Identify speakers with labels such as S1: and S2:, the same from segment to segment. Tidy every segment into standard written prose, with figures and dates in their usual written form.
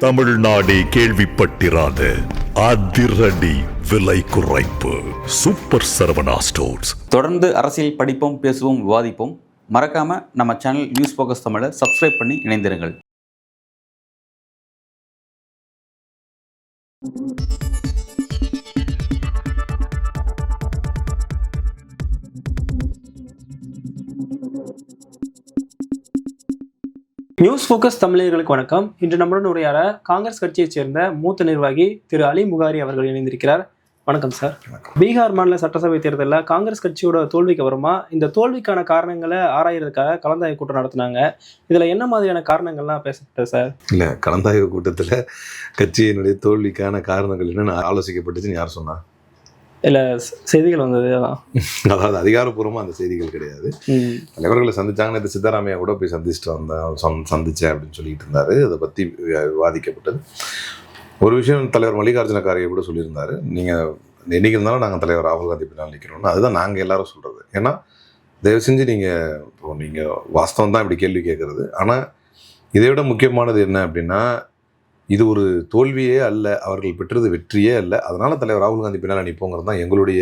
S1: தமிழ்நாடே கேள்விப்பட்டிராத அதிரடி விலை குறைப்பு சூப்பர் சரவணா ஸ்டோர்ஸ்.
S2: தொடர்ந்து அரசியல் படிப்போம், பேசுவோம், விவாதிப்போம். மறக்காம நம்ம சேனல் நியூஸ் ஃபோக்கஸ் தமிழை சப்ஸ்கிரைப் பண்ணி இணைந்திருங்கள்.
S3: நியூஸ் ஃபோக்கஸ் தமிழர்களுக்கு வணக்கம். இன்று நம்முடன் உரையாட காங்கிரஸ் கட்சியைச் சேர்ந்த மூத்த நிர்வாகி திரு அலி முகாரி அவர்கள் இணைந்திருக்கிறார். வணக்கம் சார். பீகார் மாநில சட்டசபை தேர்தலில் காங்கிரஸ் கட்சியோட தோல்விக்கு அப்புறமா இந்த தோல்விக்கான காரணங்களை ஆராயறதுக்காக கலந்தாய்வு கூட்டம் நடத்தினாங்க. இதுல என்ன மாதிரியான காரணங்கள்லாம் பேசப்பட்டது சார்?
S4: இல்லை, கலந்தாய்வு கூட்டத்தில் கட்சியினுடைய தோல்விக்கான காரணங்கள் என்னென்னு ஆலோசிக்கப்பட்டுச்சுன்னு யார் சொன்னா?
S3: இல்ல, செய்திகள் வந்தது.
S4: அதாவது அதிகாரப்பூர்வமாக அந்த செய்திகள் கிடையாது. தலைவர்களை சந்திச்சாங்கன்னு இது சித்தராமையா கூட போய் சந்திச்சுட்டு சந்திச்சேன் அப்படின்னு சொல்லிட்டு இருந்தாரு. அதை பற்றி விவாதிக்கப்பட்டது. ஒரு விஷயம் தலைவர் மல்லிகார்ஜுன கார்கே கூட சொல்லியிருந்தாரு, நீங்கள் என்னைக்கு இருந்தாலும் நாங்கள் தலைவர் ராகுல் காந்தி பின்னால் நிற்கிறோம்னு. அதுதான் நாங்கள் எல்லாரும் சொல்கிறது. ஏன்னா தயவு செஞ்சு நீங்கள் வாஸ்தவம் தான் இப்படி கேள்வி கேட்குறது. ஆனால் இதை விட முக்கியமானது என்ன அப்படின்னா, இது ஒரு தோல்வியே அல்ல, அவர்கள் பெற்றது வெற்றியே அல்ல. அதனால் தலைவர் ராகுல் காந்தி பின்னால் நிற்போங்கிறது தான் எங்களுடைய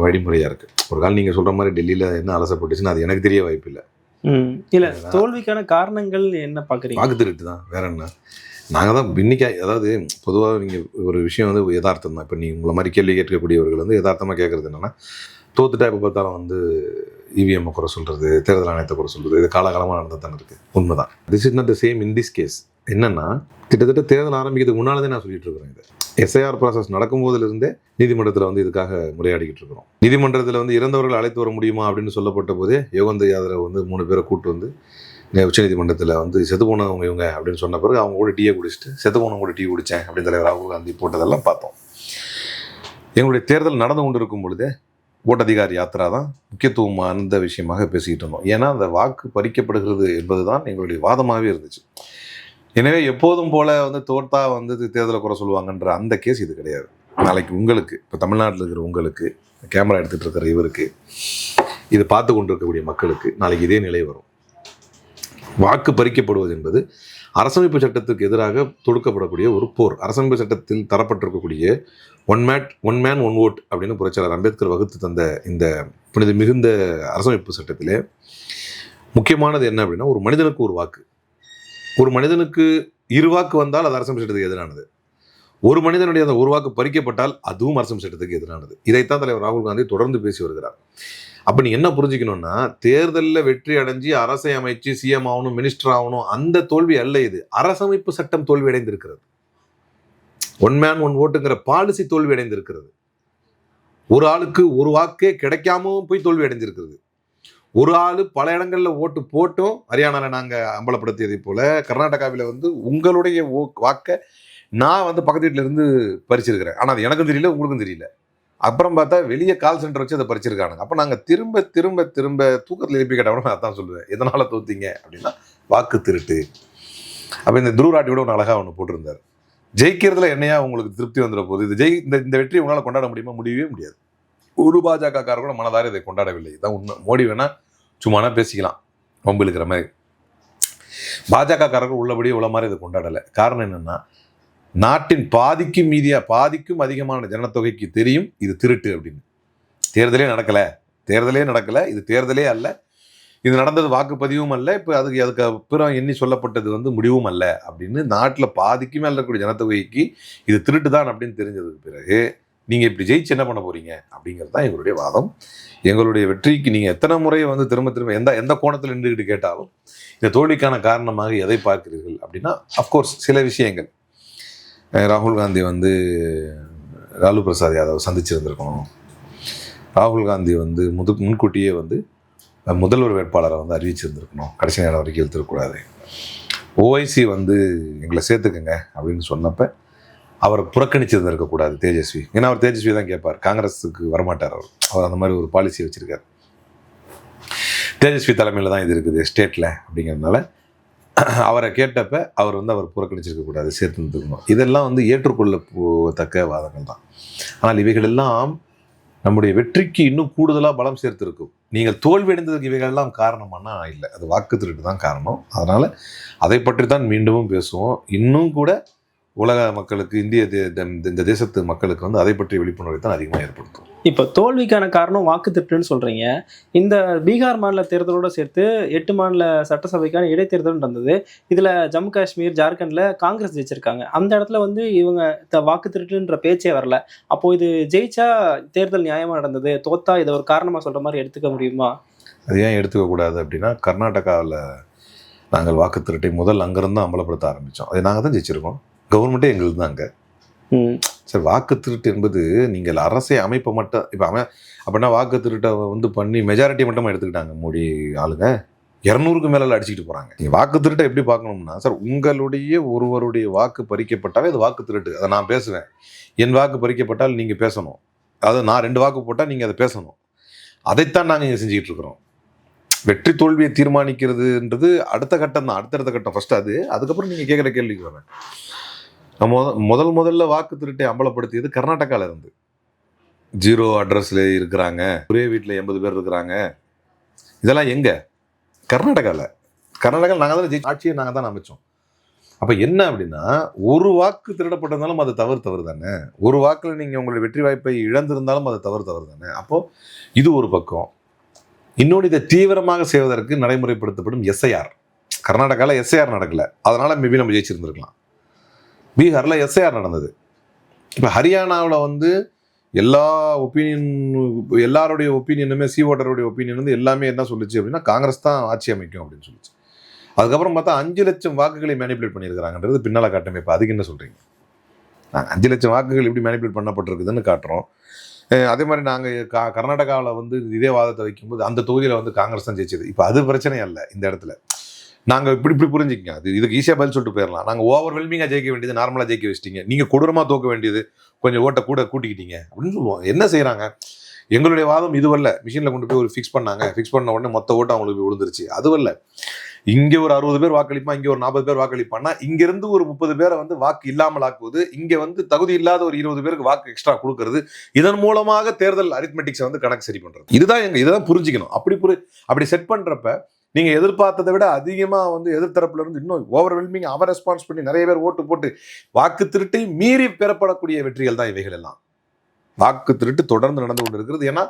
S4: வழிமுறையாக இருக்குது. ஒரு காலம் நீங்கள் சொல்கிற மாதிரி டெல்லியில் என்ன அலசப்பட்டுச்சுன்னு அது எனக்கு தெரிய வாய்ப்பு இல்லை.
S3: இல்லை, தோல்விக்கான காரணங்கள் என்ன பார்க்குறீங்க?
S4: வாக்கு திருட்டு தான், வேற என்ன. நாங்கள் தான் இன்னைக்கு, அதாவது பொதுவாக நீங்கள் ஒரு விஷயம் வந்து யதார்த்தம் தான். இப்போ நீங்கள் உங்களை மாதிரி கேள்வி கேட்கக்கூடியவர்கள் வந்து யதார்த்தமாக கேட்குறது என்னென்னா, தோத்துட்டா இப்போ பார்த்தாலும் வந்து இவிஎம் குறை சொல்கிறது, தேர்தல் ஆணையத்தை குறை சொல்கிறது, இது காலகாலமாக நடந்து தானே இருக்குது. உண்மைதான். This is not the same in this case. என்னென்னா, கிட்டத்தட்ட தேர்தல் ஆரம்பிக்கிறதுக்கு முன்னாலே நான் சொல்லிட்டு இருக்கிறேன். இது எஸ்ஐஆர் ப்ராசஸ் நடக்கும்போதிலிருந்தே நீதிமன்றத்தில் வந்து இதுக்காக முறையாடிக்கிட்டு இருக்கிறோம். நீதிமன்றத்தில் வந்து இறந்தவர்கள் அழைத்து வர முடியுமா அப்படின்னு சொல்லப்பட்ட போதே யோகேந்திர யாதவ் வந்து 3 பேரை கூட்டு வந்து உச்சநீதிமன்றத்தில் வந்து செத்து போனவங்க இவங்க அப்படின்னு சொன்ன பிறகு அவங்க கூட டீயை குடிச்சிட்டு செத்து போனவங்க கூட டீ குடித்தேன் அப்படின்னு தலைவர் ராகுல் காந்தி போட்டதெல்லாம் பார்த்தோம். எங்களுடைய தேர்தல் நடந்து கொண்டு இருக்கும் பொழுதே ஓட்டதிகாரி யாத்திரா தான் முக்கியத்துவமான விஷயமாக பேசிக்கிட்டு இருந்தோம். ஏன்னா அந்த வாக்கு பறிக்கப்படுகிறது என்பது தான் எங்களுடைய வாதமாகவே இருந்துச்சு. எனவே எப்போதும் போல வந்து தோர்த்தா வந்து தேர்தலை குறை சொல்லுவாங்கன்ற அந்த கேஸ் இது கிடையாது. நாளைக்கு உங்களுக்கு, இப்போ தமிழ்நாட்டில் இருக்கிற உங்களுக்கு, கேமரா எடுத்துகிட்டு இருக்கிற இவருக்கு, இது பார்த்து கொண்டு இருக்கக்கூடிய மக்களுக்கு நாளைக்கு இதே நிலை வரும். வாக்கு பறிக்கப்படுவது என்பது அரசமைப்பு சட்டத்துக்கு எதிராக தொடுக்கப்படக்கூடிய ஒரு போர். அரசமைப்பு சட்டத்தில் தரப்பட்டிருக்கக்கூடிய ஒன் மேன் ஒன் ஓட் அப்படின்னு புரட்சியாளர் அம்பேத்கர் வகுத்து தந்த இந்த புனித மிகுந்த அரசமைப்பு சட்டத்திலே முக்கியமானது என்ன அப்படின்னா, ஒரு மனிதனுக்கு ஒரு வாக்கு. ஒரு மனிதனுக்கு 2 வாக்கு வந்தால் அது அரசமைப்பு சட்டத்துக்கு எதிரானது. ஒரு மனிதனுடைய அந்த 1 வாக்கு பறிக்கப்பட்டால் அதுவும் அரசமைப்பு சட்டத்துக்கு எதிரானது. இதைத்தான் தலைவர் ராகுல் காந்தி தொடர்ந்து பேசி வருகிறார். அப்போ நீ என்ன புரிஞ்சுக்கணும்னா, தேர்தலில் வெற்றி அடைஞ்சு அரசை அமைச்சு சிஎம் ஆகணும், மினிஸ்டர் ஆகணும், அந்த தோல்வி அல்ல இது. அரசமைப்பு சட்டம் தோல்வி அடைந்திருக்கிறது. ஒன் மேன் ஒன் ஓட்டுங்கிற பாலிசி தோல்வி அடைந்திருக்கிறது. ஒரு ஆளுக்கு 1 வாக்கே கிடைக்காமவும் போய் தோல்வி அடைஞ்சிருக்கிறது. ஒரு ஆள் பல இடங்களில் ஓட்டு போட்டும், ஹரியானாவில் நாங்கள் அம்பலப்படுத்தியதை போல கர்நாடகாவில் வந்து உங்களுடைய வாக்கை நான் வந்து பக்கத்து வீட்டில் இருந்து பறிச்சிருக்கிறேன். ஆனால் அது எனக்கும் தெரியல, உங்களுக்கும் தெரியல. அப்புறம் பார்த்தா வெளியே கால் சென்டர் வச்சு அதை பறிச்சிருக்கானுங்க. அப்போ நாங்கள் திரும்ப திரும்ப திரும்ப தூக்கத்தில் எழுப்பி கேட்டவங்க நான் தான் சொல்லுவேன், எதனால் தோத்தீங்க அப்படின்னா வாக்கு திருட்டு. அப்போ இந்த துருராட்டி கூட ஒன்று அழகாக ஒன்று போட்டிருந்தார், ஜெயிக்கிறதுல என்னையா உங்களுக்கு திருப்தி வந்துட போகுது, இது இந்த வெற்றி உங்களால் கொண்டாட முடியுமா? முடியவே முடியாது. ஒரு பாஜக காரர் கூட மனதார இதை கொண்டாடவில்லை. இதுதான் உண்மை. மோடி வேணா சும்மானா பேசிக்கலாம், ரொம்ப இருக்கிற மாதிரி. பாஜக காரர்கள் உள்ளபடி இவ்வளோ மாதிரி இதை கொண்டாடலை. காரணம் என்னென்னா, நாட்டின் பாதிக்கும் அதிகமான ஜனத்தொகைக்கு தெரியும் இது திருட்டு அப்படின்னு. தேர்தலே நடக்கலை, இது தேர்தலே அல்ல, இது நடந்தது வாக்குப்பதிவும் அல்ல, இப்போ அதுக்கு அப்புறம் எண்ணி சொல்லப்பட்டது வந்து முடிவும் அல்ல அப்படின்னு நாட்டில் பாதிக்குமே இருக்கக்கூடிய ஜனத்தொகைக்கு இது திருட்டு தான் அப்படின்னு தெரிஞ்சதுக்கு பிறகு நீங்கள் இப்படி ஜெயிச்சு என்ன பண்ண போறீங்க அப்படிங்கிறது தான் எங்களுடைய வாதம். எங்களுடைய வெற்றிக்கு நீங்கள் எத்தனை முறை வந்து திரும்ப எந்த கோணத்தில் நின்றுக்கிட்டு கேட்டாலும் இந்த தோல்விக்கான காரணமாக எதை பார்க்கிறீர்கள் அப்படின்னா, அஃப்கோர்ஸ் சில விஷயங்கள், ராகுல் காந்தி வந்து லாலு பிரசாத் யாதவ் சந்திச்சிருந்திருக்கணும். ராகுல் காந்தி வந்து முன்கூட்டியே வந்து முதல்வர் வேட்பாளரை வந்து அறிவிச்சிருந்திருக்கணும், கடைசி நேரம் வரைக்கும் இழுத்துருக்கூடாது. ஓஐசி வந்து எங்களை சேர்த்துக்குங்க அப்படின்னு சொன்னப்போ அவரை புறக்கணிச்சிருந்திருக்கக்கூடாது தேஜஸ்வி. ஏன்னா அவர் தேஜஸ்வி தான் கேட்பார், காங்கிரஸுக்கு வரமாட்டார். அவர் அந்த மாதிரி ஒரு பாலிசி வச்சுருக்கார். தேஜஸ்வி தலைமையில் தான் இது இருக்குது ஸ்டேட்டில் அப்படிங்கிறதுனால அவரை கேட்டப்ப அவர் வந்து அவர் புறக்கணிச்சிருக்கக்கூடாது, சேர்த்துருக்கணும். இதெல்லாம் வந்து ஏற்றுக்கொள்ளத்தக்க வாதங்கள் தான். ஆனால் இவைகள் எல்லாம் நம்முடைய வெற்றிக்கு இன்னும் கூடுதலாக பலம் சேர்த்திருக்கும். நீங்கள் தோல்வி அடைந்ததுக்கு இவைகளெல்லாம் காரணமானா இல்லை, அது வாக்கு திருட்டு தான் காரணம். அதனால் அதை பற்றி தான் மீண்டும் பேசுவோம். இன்னும் கூட உலக மக்களுக்கு, இந்த தேசத்து மக்களுக்கு வந்து அதை பற்றிய விழிப்புணர்வை தான் அதிகமாக ஏற்படுத்தும்.
S3: இப்போ தோல்விக்கான காரணம் வாக்கு திருட்டுன்னு சொல்றீங்க. இந்த பீகார் மாநில தேர்தலோட சேர்த்து 8 மாநில சட்டசபைக்கான இடைத்தேர்தல் நடந்தது. இதுல ஜம்மு காஷ்மீர், ஜார்க்கண்ட்ல காங்கிரஸ் ஜெயிச்சிருக்காங்க. அந்த இடத்துல வந்து இவங்க வாக்கு திருட்டுன்ற பேச்சே வரல. அப்போ இது ஜெயிச்சா தேர்தல் நியாயமா நடந்தது, தோத்தா இதை ஒரு காரணமா சொல்ற மாதிரி எடுத்துக்க முடியுமா?
S4: அது ஏன் எடுத்துக்க கூடாது அப்படின்னா, கர்நாடகாவில் நாங்கள் வாக்கு திருட்டை முதல் அங்கிருந்து தான் அமலப்படுத்த ஆரம்பித்தோம். அதை நாங்கள் தான் ஜெயிச்சிருக்கோம். கவர்மெண்ட்டே எங்களுக்கு தான் அங்கே. சரி, வாக்கு திருட்டு என்பது நீங்கள் அரசை அமைப்பை மட்டும் இப்போ அப்படின்னா வாக்கு திருட்டை வந்து பண்ணி மெஜாரிட்டி மட்டும் எடுத்துக்கிட்டாங்க மோடி ஆளுங்க. 200க்கு மேலே அடிச்சுக்கிட்டு போகிறாங்க. நீங்கள் வாக்கு திருட்டை எப்படி பார்க்கணும்னா, சார் உங்களுடைய ஒருவருடைய வாக்கு பறிக்கப்பட்டாலே அது வாக்கு திருட்டு. அதை நான் பேசுவேன். என் வாக்கு பறிக்கப்பட்டால் நீங்கள் பேசணும். அதாவது நான் 2 வாக்கு போட்டால் நீங்கள் அதை பேசணும். அதைத்தான் நாங்கள் இங்கே செஞ்சுக்கிட்டு இருக்கிறோம். வெற்றி தோல்வியை தீர்மானிக்கிறதுன்றது அடுத்த கட்டம் தான், அடுத்தடுத்த கட்டம். ஃபர்ஸ்ட் அது, அதுக்கப்புறம் நீங்கள் கேட்குற கேள்விக்கு வரேன். முதல்ல வாக்கு திருட்டை அம்பலப்படுத்தியது கர்நாடகாவில் இருந்து. 0 அட்ரஸில் இருக்கிறாங்க, ஒரே வீட்டில் 80 பேர் இருக்கிறாங்க. இதெல்லாம் எங்கே? கர்நாடகாவில் நாங்கள் தான் ஆட்சியை நாங்கள் தான் அமைச்சோம். அப்போ என்ன அப்படின்னா, ஒரு வாக்கு திருடப்பட்டிருந்தாலும் அது தவறு தானே. ஒரு வாக்கில் நீங்கள் உங்களுடைய வெற்றி வாய்ப்பை இழந்திருந்தாலும் அது தவறு தானே. அப்போது இது ஒரு பக்கம். இன்னொன்று, இதை தீவிரமாக செய்வதற்கு நடைமுறைப்படுத்தப்படும் எஸ்ஐஆர். கர்நாடகாவில் எஸ்ஐஆர் நடக்கலை, அதனால் மேபி நம்ம ஜெயிச்சிருந்துருக்கலாம். பீகாரில் எஸ்ஐஆர் நடந்தது. இப்போ ஹரியானாவில் வந்து எல்லாருடைய ஒப்பீனியனுமே, ஓட்டருடைய ஒப்பீனியன் வந்து எல்லாமே என்ன சொல்லிச்சு அப்படின்னா, காங்கிரஸ் தான் ஆட்சி அமைக்கும் அப்படின்னு சொல்லிச்சு. அதுக்கப்புறம் பார்த்தா 5 லட்சம் வாக்குகளை மேனிப்புலேட் பண்ணியிருக்கிறாங்கன்றது பின்னால் காட்டுமே. இப்போ அதுக்கு என்ன சொல்கிறீங்க? நாங்கள் 5 லட்சம் வாக்குகள் எப்படி மேனிப்புலேட் பண்ணப்பட்டிருக்குதுன்னு காட்டுறோம். அதே மாதிரி நாங்கள் கர்நாடகாவில் வந்து இதே வாதத்தை வைக்கும்போது அந்த தொகுதியில் வந்து காங்கிரஸ் தான் ஜெயிச்சது. இப்போ அது பிரச்சனை அல்ல. இந்த இடத்துல நாங்கள் இப்படி புரிஞ்சுக்கங்க. அது இதுக்கு ஈஸியாக பதில் சொல்லிட்டு போயிடலாம். நாங்கள் ஓவர்வெல்மிங்காக ஜெயிக்க வேண்டியது நார்மலாக ஜெயிக்க வச்சிட்டீங்க, நீங்கள் கொடூரமாக தோக்க வேண்டியது கொஞ்சம் ஓட்டை கூட கூட்டிக்கிட்டீங்க அப்படின்னு சொல்லுவோம். என்ன செய்கிறாங்க? எங்களுடைய வாதம் இதுவல்ல. மிஷினில் கொண்டு போய் ஒரு ஃபிக்ஸ் பண்ண உடனே மொத்த ஓட்டம் அவங்களுக்கு விழுந்துருச்சு. அதுவல்ல. இங்கே ஒரு 60 பேர் வாக்களிப்பான், இங்கே ஒரு 40 பேர் வாக்களிப்பான்னா, இங்கேருந்து ஒரு 30 பேரை வந்து வாக்கு இல்லாமல் ஆக்குவது, இங்கே வந்து தகுதி இல்லாத ஒரு 20 பேருக்கு வாக்கு எக்ஸ்ட்ரா கொடுக்கறது, இதன் மூலமாக தேர்தல் அரித்மெட்டிக்ஸை வந்து கணக்கு சரி பண்ணுறது. இதுதான் புரிஞ்சுக்கணும். அப்படி செட் பண்ணுறப்ப நீங்கள் எதிர்பார்த்ததை விட அதிகமாக வந்து எதிர்த்தரப்புல இருந்து இன்னும் ஓவர்வெல்மிங் அவர் ரெஸ்பான்ஸ் பண்ணி நிறைய பேர் ஓட்டு போட்டு வாக்கு திருட்டை மீறி பெறப்படக்கூடிய வெற்றிகள் தான் இவைகள் எல்லாம். வாக்கு திருட்டு தொடர்ந்து நடந்து கொண்டு இருக்கிறது. ஏன்னா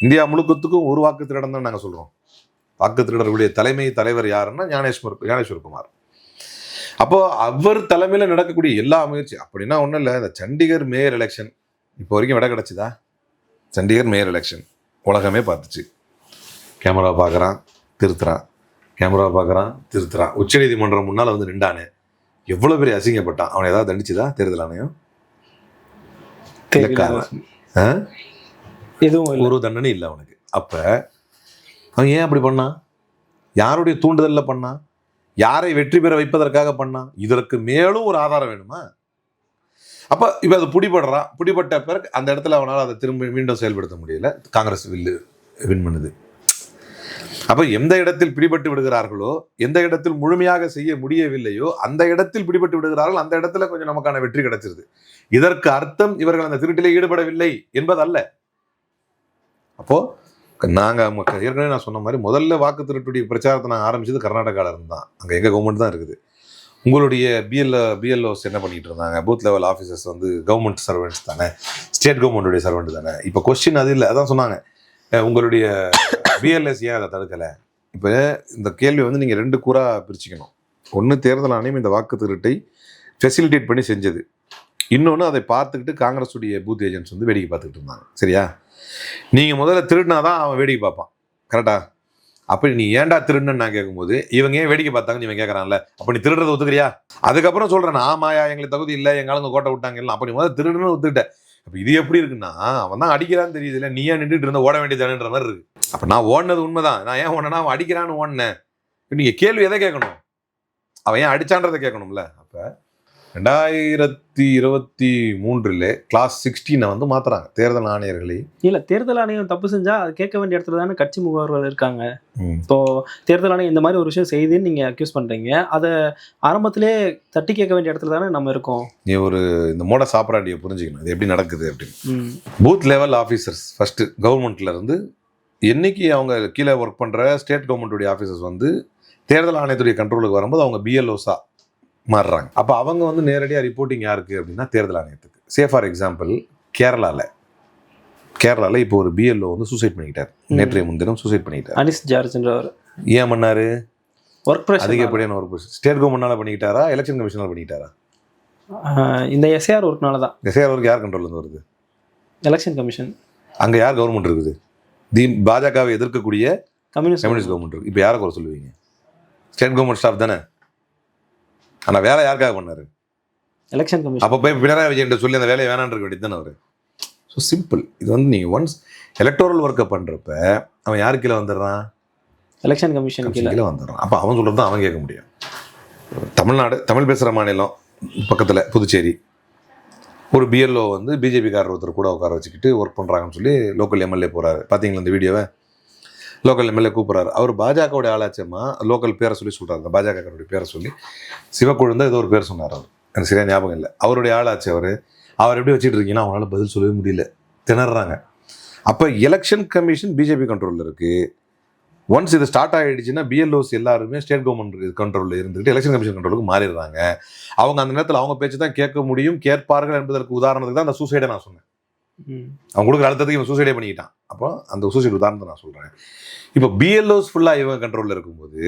S4: இந்தியா முழுக்கத்துக்கும் ஒரு வாக்கு திருடன் தான் நாங்கள் சொல்கிறோம். வாக்கு திருடர்களுடைய தலைவர் யாருன்னா ஞானேஸ்வர். அப்போ அவர் தலைமையில் நடக்கக்கூடிய எல்லா முயற்சி அப்படின்னா ஒன்றும் இல்லை. இந்த சண்டிகர் மேயர் எலெக்ஷன் இப்போ வரைக்கும் விட கிடச்சிதா? சண்டிகர் மேயர் எலெக்ஷன் உலகமே பார்த்துச்சு. கேமரா பார்க்குறான், திருத்துறான். உச்சநீதிமன்றம் முன்னால் வந்து நின்றானே, எவ்வளோ பெரிய அசிங்கப்பட்டான். அவனை ஏதாவது தண்டிச்சுதா தேர்தல் ஆணையம்? எதுவும் ஒரு தண்டனை இல்லை அவனுக்கு. அப்போ அவன் ஏன் அப்படி பண்ணான்? யாருடைய தூண்டுதலில் பண்ணான்? யாரை வெற்றி பெற வைப்பதற்காக பண்ணான்? இதற்கு மேலும் ஒரு ஆதாரம் வேணுமா? அப்போ இப்போ அது பிடிபட்ட பிறகு அந்த இடத்துல அவனால் அதை மீண்டும் செயல்படுத்த முடியல. காங்கிரஸ் வின் பண்ணுது. அப்போ எந்த இடத்தில் பிடிபட்டு விடுகிறார்களோ, எந்த இடத்தில் முழுமையாக செய்ய முடியவில்லையோ, அந்த இடத்தில் பிடிபட்டு விடுகிறார்கள். அந்த இடத்துல கொஞ்சம் நமக்கான வெற்றி கிடைச்சிருது. இதற்கு அர்த்தம் இவர்கள் அந்த திருட்டிலே ஈடுபடவில்லை என்பதல்ல. அப்போ ஏற்கனவே நான் சொன்ன மாதிரி முதல்ல வாக்கு திருட்டுடைய பிரச்சாரத்தை நாங்கள் ஆரம்பிச்சது கர்நாடகாவில் இருந்து தான். அங்கே எங்கள் கவர்மெண்ட் தான் இருக்குது. உங்களுடைய பிஎல்ஓஸ் என்ன பண்ணிட்டு இருந்தாங்க? பூத் லெவல் ஆஃபீஸர்ஸ் வந்து கவர்மெண்ட் சர்வெண்ட்ஸ் தானே, ஸ்டேட் கவர்மெண்ட்டுடைய சர்வெண்ட் தானே. இப்போ கொஸ்டின் அது இல்லை. அதான் சொன்னாங்க, உங்களுடைய பிஎல்எஸ் ஏன் அதை தடுக்கலை? இப்போ இந்த கேள்வி வந்து நீங்கள் 2 கூறாக பிரிச்சுக்கணும். ஒன்று, தேர்தல் ஆணையம் இந்த வாக்கு திருட்டை ஃபெசிலிட்டேட் பண்ணி செஞ்சது. இன்னொன்று, அதை பார்த்துக்கிட்டு காங்கிரஸுடைய பூத் ஏஜென்ட்ஸ் வந்து வேடிக்கை பார்த்துக்கிட்டு இருந்தாங்க. சரியா? நீங்கள் முதல்ல திருடினா தான் அவன் வேடிக்கை பார்ப்பான். கரெக்டா? அப்படி நீ ஏன்டா திருடுன்னு நான் கேட்கும்போது இவங்க ஏன் வேடிக்கை பார்த்தாங்கன்னு இவன் கேட்குறான்ல. அப்போ நீ திருடுறதை ஒத்துக்கிறியா? அதுக்கப்புறம் சொல்கிறேன், ஆமாயா எங்களுக்கு தகுதி இல்லை, எங்கள் ஆளுங்க கோட்டை விட்டாங்க இல்லை. அப்போ நீ முதல்ல திருடுன்னு ஒத்துக்கிட்டேன். அப்போ இது எப்படி இருக்குன்னா, அவன் தான் அடிக்கிறான்னு தெரியுது இல்லை, நீ ஏன் நின்றுட்டு இருந்த ஓட வேண்டியதானன்ற மாதிரி இருக்கு. அப்போ நான் ஓடினது உண்மைதான். நான் ஏன் ஓடனா அவன் அடிக்கிறான்னு ஓடினேன். நீங்கள் கேள்வி எதை கேட்கணும்? அவன் ஏன் அடிச்சான்றதை கேட்கணும்ல. அப்போ 2023 கிளாஸ் 16 வந்து மாத்துறாங்க தேர்தல் ஆணையர்களை.
S3: இல்ல, தேர்தல் ஆணையம் தப்பு செஞ்சா அது கேட்க வேண்டிய இடத்துல தானே கட்சி முகவர்கள் இருக்காங்க. இப்போ தேர்தல் ஆணையம் இந்த மாதிரி ஒரு விஷயம் செய்யுதுன்னு நீங்க அக்யூஸ் பண்றீங்க, அதை ஆரம்பத்திலே தட்டி கேட்க வேண்டிய இடத்துல தானே நம்ம இருக்கோம்.
S4: நீ இந்த மோட சாப்பிடாண்டியை புரிஞ்சுக்கணும், இது எப்படி நடக்குது அப்படின்னு. பூத் லெவல் ஆஃபீஸர்ஸ் ஃபர்ஸ்ட் கவர்மெண்ட்ல இருந்து என்னைக்கு அவங்க கீழே ஒர்க் பண்ணுற ஸ்டேட் கவர்மெண்ட்டுடைய ஆஃபீஸர்ஸ் வந்து தேர்தல் ஆணையத்துடைய கண்ட்ரோலுக்கு வரும்போது அவங்க பிஎல்ஓஸாக மாறுறாங்க. அப்போ அவங்க வந்து நேரடியாக ரிப்போர்ட்டிங் யாருக்கு அப்படின்னா தேர்தல் ஆணையத்துக்கு. ஃபார் எக்ஸாம்பிள் கேரளாவில் இப்போ ஒரு பிஎல்ஓ வந்து சூசைட் பண்ணிக்கிட்டார். நேற்றைய முன்தினம் சூசைட் பண்ணிக்கிட்டார்.
S3: அனிஸ் ஜார்ஜ்ன்றவர்
S4: ஏன் பண்ணாரு?
S3: ஒர்க் ப்ரெஷர்,
S4: அதிகப்படியான ஒர்க் ப்ரெஷர். ஸ்டேட் கவர்மெண்ட்னால பண்ணிக்கிட்டாரா, எலெக்ஷன் கமிஷனால பண்ணிக்கிட்டாரா?
S3: இந்த எஸ்ஐஆர் ஒர்க்னால தான்.
S4: எஸ்ஐஆர் ஒர்க் யார் கண்ட்ரோல் இருந்து வருது?
S3: Election commission.
S4: அங்கே யார் கவர்மெண்ட் இருக்குது? பாஜகவை எதிர்க்கக்கூடிய கம்யூனிஸ்ட் கவர்மெண்ட் இருக்கு. இப்போ யாரை குறை சொல்லுவீங்க? ஸ்டேட் கவர்மெண்ட் ஸ்டாஃப் தானே. ஆனால் வேலை யாருக்காக பண்ணாரு?
S3: Election commission.
S4: அப்போ போய் பினராயி விஜயன் சொல்லி அந்த வேலையை வேணான்னு இருக்க வேண்டியது தானே அவர். So simple. இது வந்து நீங்கள் ஒன்ஸ் எலக்டோரல் ஒர்க்கை பண்ணுறப்ப அவன் யாரு கீழே வந்துடுறான்?
S3: எலெக்ஷன் கமிஷன் கீழே
S4: வந்துடுறான். அப்போ அவன் சொல்கிறது தான் அவன் கேட்க முடியும். தமிழ்நாடு, தமிழ் பேசுகிற மாநிலம் பக்கத்தில் புதுச்சேரி, ஒரு பிஎல்ஓ வந்து பிஜேபிக்காரர் ஒருத்தர் கூட உட்கார வச்சுக்கிட்டு ஒர்க் பண்ணுறாங்கன்னு சொல்லி லோக்கல் எம்எல்ஏ போகிறாரு. பார்த்தீங்களா இந்த வீடியோவை? லோக்கல் எம்எல்ஏ கூப்பிட்றாரு. அவர் பாஜகவுடைய ஆளாச்சமா லோக்கல் பேரை சொல்கிறாரு. இந்த பாஜகவுடைய பேரை சொல்லி சிவக்குழுந்தா ஏதோ ஒரு பேர் சொன்னார். அவர் எனக்கு சரியாக ஞாபகம் இல்லை. அவருடைய ஆளாச்சு. அவர் எப்படி வச்சுட்டு இருக்கீங்கன்னா அவங்களால பதில் சொல்லவே முடியல, திணறாங்க. அப்போ எலெக்ஷன் கமிஷன் பிஜேபி கண்ட்ரோலில் இருக்குது. ஒன்ஸ் இது ஸ்டார்ட் ஆகிடுச்சுன்னா பிஎல்ஓஸ் எல்லாருமே ஸ்டேட் கவர்மெண்ட் கண்ட்ரோலில் இருந்துக்கிட்டு எலெக்ஷன் கமிஷன் கண்ட்ரோலுக்கு மாறிடுறாங்க. அவங்க அந்த நேரத்தில் அவங்க பேச்சு தான் கேட்க முடியும், கேட்பார்கள் என்பதற்கு உதாரணத்துக்கு தான் அந்த சூசைடை நான் சொன்னேன். அவங்க கொடுக்குற அழுத்தத்துக்கு இவன் சூசைடே பண்ணிக்கிட்டான். அப்போ அந்த சூசைட் உதாரணத்தை நான் சொல்கிறேன். இப்போ பிஎல்ஓஸ் ஃபுல்லாக இவன் கண்ட்ரோலில் இருக்கும்போது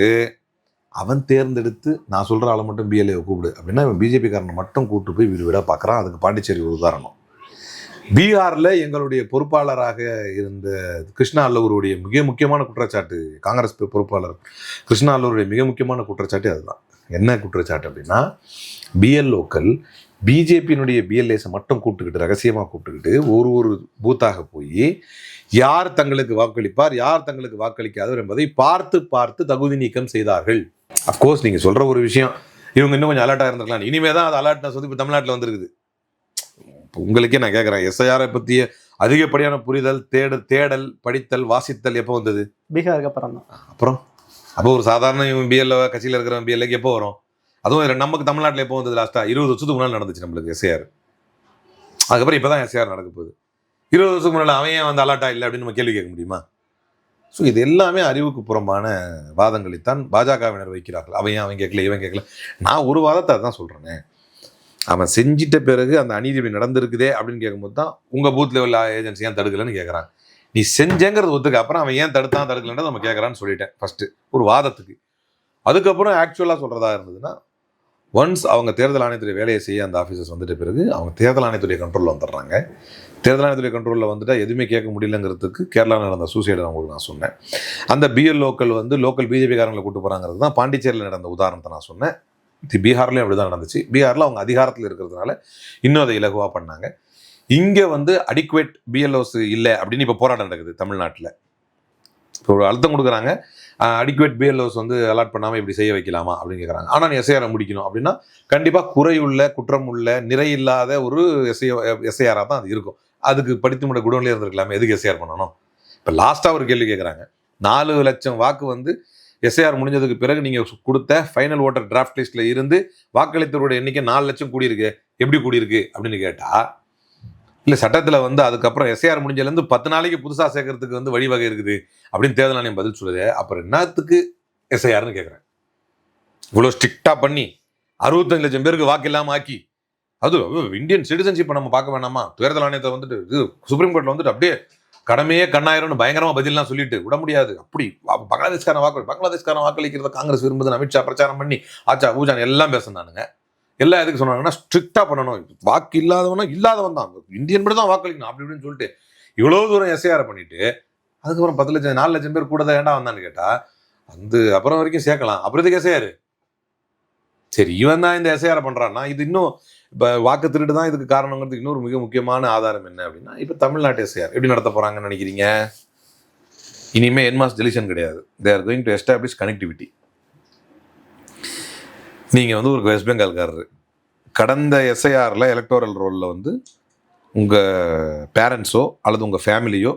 S4: அவன் தேர்ந்தெடுத்து நான் சொல்கிற ஆளை மட்டும் பிஎல்ஏ கூப்பிடு அப்படின்னா இவன் பிஜேபிக்காரனை மட்டும் கூப்பிட்டு போய் வீடு வீடாக பார்க்குறான். அதுக்கு பாண்டிச்சேரி ஒரு உதாரணம். பீகாரில் எங்களுடைய பொறுப்பாளராக இருந்த கிருஷ்ணா அல்லூருடைய மிக முக்கியமான குற்றச்சாட்டு, காங்கிரஸ் பொறுப்பாளர் கிருஷ்ணா அல்லூருடைய மிக முக்கியமான குற்றச்சாட்டு அதுதான். என்ன குற்றச்சாட்டு அப்படின்னா, பிஎல்ஓக்கள் பிஜேபியினுடைய பிஎல்ஏஸை மட்டும் கூப்பிட்டுக்கிட்டு, ரகசியமாக கூப்பிட்டுக்கிட்டு ஒரு பூத்தாக போய் யார் தங்களுக்கு வாக்களிப்பார், யார் தங்களுக்கு வாக்களிக்காதவர் என்பதை பார்த்து பார்த்து தகுதி நீக்கம் செய்தார்கள். அஃப்கோர்ஸ் நீங்கள் சொல்கிற ஒரு விஷயம், இவங்க இன்னும் கொஞ்சம் அலர்ட்டாக இருந்திருக்கலாம். இனிமே தான் அது அலர்ட்னஸ் வந்து இப்போ தமிழ்நாட்டில் வந்துருக்குது. உங்களுக்கே நான் கேட்குறேன், எஸ்ஐஆரை பற்றிய அதிகப்படியான புரிதல், தேடல், படித்தல், வாசித்தல் எப்போ வந்தது?
S3: பீகாருக்கு அப்புறம் தான்.
S4: அப்போ ஒரு சாதாரண இவன் பிஎல்ஓ கட்சியில் இருக்கிறவன் பிஎல்ஏக்கு எப்போ வரும்? அதுவும் நமக்கு தமிழ்நாட்டில் எப்போ வந்தது? லாஸ்ட்டாக 20 வருஷத்துக்கு முன்னால் நடந்துச்சு நம்மளுக்கு எஸ்ஐஆர். அதுக்கப்புறம் இப்போ தான் எஸ்ஐஆர் நடக்க போகுது. 20 வருஷத்துக்கு முன்னால் அவன் ஏன் வந்து அலர்ட்டாக இல்லை அப்படின்னு நம்ம கேள்வி கேட்க முடியுமா? ஸோ இது எல்லாமே அறிவுக்கு புறம்பான வாதங்களைத்தான் பாஜகவினர் வைக்கிறார்கள். அவன் கேட்கல, இவன் கேட்கல. நான் ஒரு வாதத்தை அதான் சொல்கிறேனே, அவன் செஞ்சிட்ட பிறகு அந்த அநீதி இப்படி நடந்திருக்குதே அப்படின்னு கேட்கும்போது தான் உங்கள் பூத் லெவல் ஏஜென்சி ஏன் தடுக்கலன்னு கேட்குறாங்க. நீ செஞ்சேங்கிறது ஒத்துக்க, அப்புறம் அவன் ஏன் தடுக்கலன்னு நம்ம கேட்குறான்னு சொல்லிட்டேன் ஃபஸ்ட்டு ஒரு வாதத்துக்கு. அதுக்கப்புறம் ஆக்சுவலாக சொல்கிறதா இருந்ததுன்னா, ஒன்ஸ் அவங்க தேர்தல் ஆணையத்துடைய வேலையை செய்ய அந்த ஆஃபீஸர்ஸ் வந்துட்ட பிறகு அவங்க தேர்தல் ஆணையத்துடைய கண்ட்ரோலில் வந்துடுறாங்க. தேர்தல் ஆணையத்துடைய கண்ட்ரோலில் வந்துட்டால் எதுவுமே கேட்க முடியலங்கிறதுக்கு கேரளாவில் நடந்த சூசைடை உங்களுக்கு நான் சொன்னேன். அந்த பிஎல்ஓக்கள் வந்து லோக்கல் பிஜேபிக்காரங்களை கூட்டு போகிறாங்கிறது தான் பாண்டிச்சேரியில் நடந்த உதாரணத்தை நான் சொன்னேன். பீகார்லேயும் அப்படி தான் நடந்துச்சு. பீகாரில் அவங்க அதிகாரத்தில் இருக்கிறதுனால இன்னும் அதை இலகுவாக பண்ணாங்க. இங்கே வந்து அடிக்குவேட் பிஎல்ஓஸ் இல்லை அப்படின்னு இப்போ போராட்டம் நடக்குது தமிழ்நாட்டில். இப்போ ஒரு அழுத்தம் கொடுக்குறாங்க, அடிக்குவேட் பிஎல்ஓஸ் வந்து அலாட் பண்ணாமல் இப்படி செய்ய வைக்கலாமா அப்படின்னு கேட்குறாங்க. ஆனால் நீ எஸ்ஐஆரை முடிக்கணும் அப்படின்னா கண்டிப்பாக குறையுள்ள, குற்றம் உள்ள, நிறை இல்லாத ஒரு எஸ்ஐஆராக தான் அது இருக்கும். அதுக்கு படித்து முட குடோன்லேயே இருந்திருக்கலாமே, எதுக்கு எஸ்ஐஆர் பண்ணணும்? இப்போ லாஸ்ட்டாக ஒரு கேள்வி கேட்குறாங்க. 4 லட்சம் வாக்கு வந்து எஸ்ஐஆர் முடிஞ்சதுக்கு பிறகு நீங்கள் கொடுத்த ஃபைனல் ஓட்டர் டிராஃப்ட் லிஸ்ட்டில் இருந்து வாக்களித்தவருடைய எண்ணிக்கை 4 லட்சம் கூடியிருக்கு, எப்படி கூடியிருக்கு அப்படின்னு கேட்டால், இல்லை சட்டத்தில் வந்து அதுக்கப்புறம் எஸ்ஐஆர் முடிஞ்சதுலேருந்து 10 நாளைக்கு புதுசாக சேர்க்கறதுக்கு வந்து வழிவகை இருக்குது அப்படின்னு தேர்தல் ஆணையம் பதில் சொல்லுது. அப்புறம் என்னத்துக்கு எஸ்ஐஆர்னு கேட்குறேன். இவ்வளோ ஸ்ட்ரிக்டாக பண்ணி 65 லட்சம் பேருக்கு வாக்கு இல்லாமல் ஆக்கி, அது இந்தியன் சிட்டிசன்ஷிப்பை நம்ம பார்க்க வேணாமா? தேர்தல் ஆணையத்தை வந்துட்டு இது சுப்ரீம் கோர்ட்டில் வந்துட்டு அப்படியே கடமையே கண்ணாயிரம்னு பயங்கரமாக பதிலாம் சொல்லிட்டு விட முடியாது. அப்படி பங்களாதேஷ்காரன் வாக்களிக்கிறத காங்கிரஸ் விரும்புதுன்னு அமித்ஷா பிரச்சாரம் பண்ணி ஆச்சா பூஜான் எல்லாம் பேசினானுங்க. எல்லாம் எதுக்கு சொன்னாங்கன்னா, ஸ்ட்ரிக்டாக பண்ணணும், வாக்கு இல்லாதவன் தான் இந்தியன் படி தான் வாக்களிக்கணும் அப்படி இப்படின்னு சொல்லிட்டு இவ்வளோ தூரம் எஸ்ஐஆர் பண்ணிட்டு அதுக்கப்புறம் 10 லட்சம் 4 லட்சம் பேர் கூட தான் ஏண்டா வந்தான்னு கேட்டால், அந்த அப்புறம் வரைக்கும் சேர்க்கலாம். அப்புறம் இதுக்கு எஸ்ஐஆர் சரி, இவன் தான் இந்த எஸ்ஐஆர் பண்ணுறான்னா இது இன்னும் இப்போ வாக்கு திருட்டு தான் இதுக்கு காரணங்கிறதுக்கு இன்னொரு மிக முக்கியமான ஆதாரம் என்ன அப்படின்னா, இப்போ தமிழ்நாட்டு எஸ்ஐஆர் எப்படி நடத்த போகிறாங்கன்னு நினைக்கிறீங்க? இனிமேல் என்மாஸ் டெலிஷன் கிடையாது. They are going to establish connectivity. நீங்கள் வந்து ஒரு வெஸ்ட் பெங்கால்காரர் கடந்த எஸ்ஐஆரில் எலக்டோரல் ரோலில் வந்து உங்கள் பேரண்ட்ஸோ அல்லது உங்கள் ஃபேமிலியோ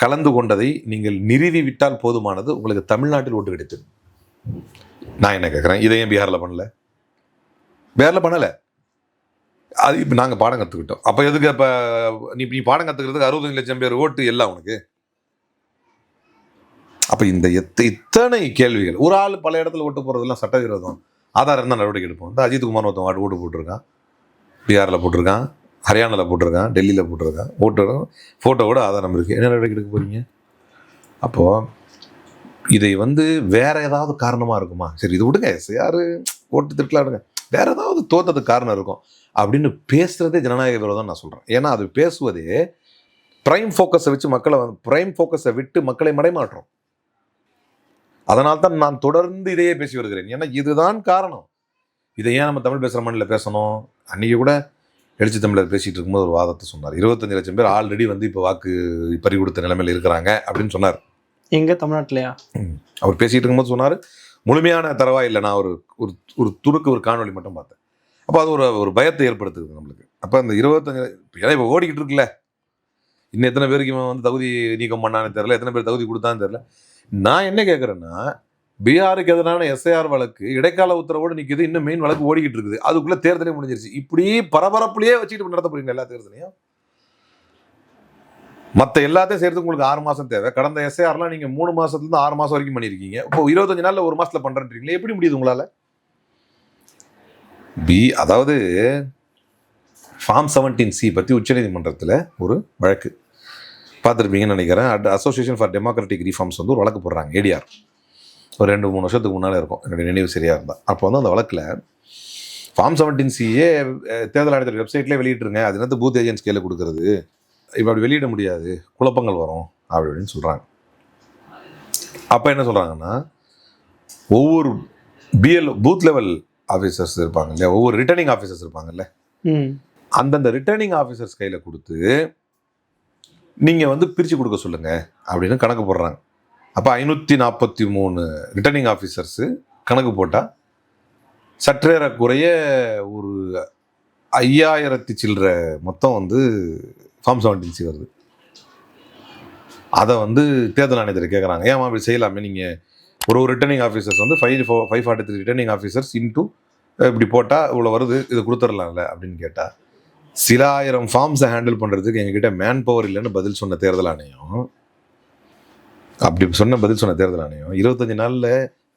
S4: கலந்து கொண்டதை நீங்கள் நிறுவி விட்டால் போதுமானது, உங்களுக்கு தமிழ்நாட்டில் ஓட்டு கிடைத்தது. நான் என்ன கேட்குறேன், இதை ஏன் பீகாரில் பண்ணலை? பண்ணலை. அது இப்போ நாங்கள் பாடம் கற்றுக்கிட்டோம். அப்போ எதுக்கு இப்போ நீ பாடம் கற்றுக்கிறதுக்கு 65 லட்சம் பேர் ஓட்டு எல்லாம் உனக்கு? அப்போ இந்த இத்தனை கேள்விகள், ஒரு ஆள் பல இடத்துல ஓட்டு போகிறதெல்லாம் சட்டவிரோதம், ஆதாரம் இருந்தால் நடவடிக்கை எடுப்போம். இந்த அஜித் குமார் ஒருத்தன் ஓட்டு போட்டிருக்கான், பீகாரில் போட்டிருக்கான், ஹரியானாவில் போட்டிருக்கான், டெல்லியில் போட்டிருக்கான், ஃபோட்டோவோட ஆதாரம் இருக்குது, என்ன நடவடிக்கை எடுக்க போகிறீங்க? அப்போது இதை வேற ஏதாவது காரணமாக இருக்குமா? சரி இது விடுங்க, யார் ஓட்டு திருட்டலாடுங்க, வேற ஏதாவது தோற்றதுக்கு காரணம் இருக்கும் அப்படின்னு பேசுகிறதே ஜனநாயக விரோதம் நான் சொல்கிறேன். ஏன்னா அது பேசுவதே பிரைம் ஃபோக்கஸை வச்சு மக்களை பிரைம் ஃபோக்கஸை விட்டு மக்களை மடைமாற்றோம். அதனால் தான் நான் தொடர்ந்து இதையே பேசி வருகிறேன். ஏன்னா இதுதான் காரணம். இதை ஏன் நம்ம தமிழ் பேசுகிற மண்ணில் பேசணும்? அன்றைக்கி கூட எழுச்சி தமிழர் பேசிகிட்டு இருக்கும்போது ஒரு வாதத்தை சொன்னார். 25 லட்சம் பேர் ஆல்ரெடி இப்போ வாக்கு பறி கொடுத்த நிலைமையில் இருக்கிறாங்க அப்படின்னு சொன்னார்.
S3: எங்கே தமிழ்நாட்டிலையா?
S4: அவர் பேசிகிட்டு இருக்கும்போது சொன்னார், முழுமையான தரவா இல்லை, நான் ஒரு துருக்கு ஒரு காணொலி மட்டும் பார்த்தேன். அப்போ அது ஒரு பயத்தை ஏற்படுத்துது நம்மளுக்கு. அப்போ அந்த 25 ஏன்னா இப்போ ஓடிக்கிட்டு இருக்குல்ல, இன்னும் எத்தனை பேருக்கு இவன் தகுதி நீக்கம் பண்ணான்னு தெரியல, எத்தனை பேர் தகுதி கொடுத்தான்னு தெரியல. நான் என்ன கேட்குறேன்னா, பீகாருக்கு எதிரான எஸ்ஐஆர் வழக்கு இடைக்கால உத்தரவோடு நிற்குது, இன்னும் மெயின் வழக்கு ஓடிக்கிட்டு இருக்குது, அதுக்குள்ளே தேர்தலே முடிஞ்சிருச்சு. இப்படி பரபரப்புலேயே வச்சுக்கிட்டு நடத்த போறீங்க எல்லா தேர்தலையும். மற்ற எல்லாத்தையும் சேர்த்து உங்களுக்கு 6 மாதம் தேவை. கடந்த எஸ்ஐஆர்லாம் நீங்கள் 3 மாதத்துலேருந்து 6 மாதம் வரைக்கும் பண்ணியிருக்கீங்க. இப்போ 25 நாளில் 1 மாதத்தில் பண்ணுறீங்களே, எப்படி முடியுது உங்களால்? அதாவது ஃபார்ம் 17C பற்றி உச்சநீதிமன்றத்தில் ஒரு வழக்கு பார்த்துருப்பீங்கன்னு நினைக்கிறேன். அசோசியேஷன் ஃபார் டெமோக்ராட்டிக் ரிஃபார்ம்ஸ் ஒரு வழக்கு போடுறாங்க, ஏடிஆர். ஒரு 2-3 வருஷத்துக்கு முன்னால் இருக்கும், என்னுடைய நினைவு சரியாக இருந்தால். அப்போ அந்த வழக்கில் ஃபார்ம் 17Cயே தேர்தல் ஆணையத்தோட வெப்சைட்லேயே வெளியிட்டுருங்க, அது என்னது பூத் ஏஜென்ட்ஸ் கையில் கொடுக்குறது, இப்போ அப்படி வெளியிட முடியாது, குழப்பங்கள் வரும் அப்படின்னு சொல்கிறாங்க. அப்போ என்ன சொல்கிறாங்கன்னா, ஒவ்வொரு பூத் லெவல் ஆஃபீஸர்ஸ் இருப்பாங்க இல்லையா, ஒவ்வொரு ரிட்டர்னிங் ஆஃபீஸர்ஸ் இருப்பாங்கல்ல, அந்தந்த ரிட்டர்னிங் ஆஃபீஸர்ஸ் கையில் கொடுத்து நீங்கள் பிரித்து கொடுக்க சொல்லுங்கள் அப்படின்னு கணக்கு போடுறாங்க. அப்போ 543 ரிட்டர்னிங் ஆஃபீஸர்ஸு கணக்கு போட்டால் சற்றேறக்குறைய ஒரு 5000 சில்லற மொத்தம் ஃபார்ம் 17C வருது. அதை தேர்தல் ஆணையத்தில் கேட்குறாங்க, ஏன் அப்படி செய்யலாமே, நீங்கள் ஒரு returning officers 543 returning officers into இப்படி போட்டால் இவ்வளோ வருது, இது கொடுத்துடலாம்ல அப்படின்னு கேட்டால், சில ஆயிரம் ஃபார்ம்ஸை ஹேண்டில் பண்ணுறதுக்கு எங்ககிட்ட மேன் பவர் இல்லைன்னு பதில் சொன்ன தேர்தல் ஆணையம். அப்படி பதில் சொன்ன தேர்தல் ஆணையம் 25 நாளில்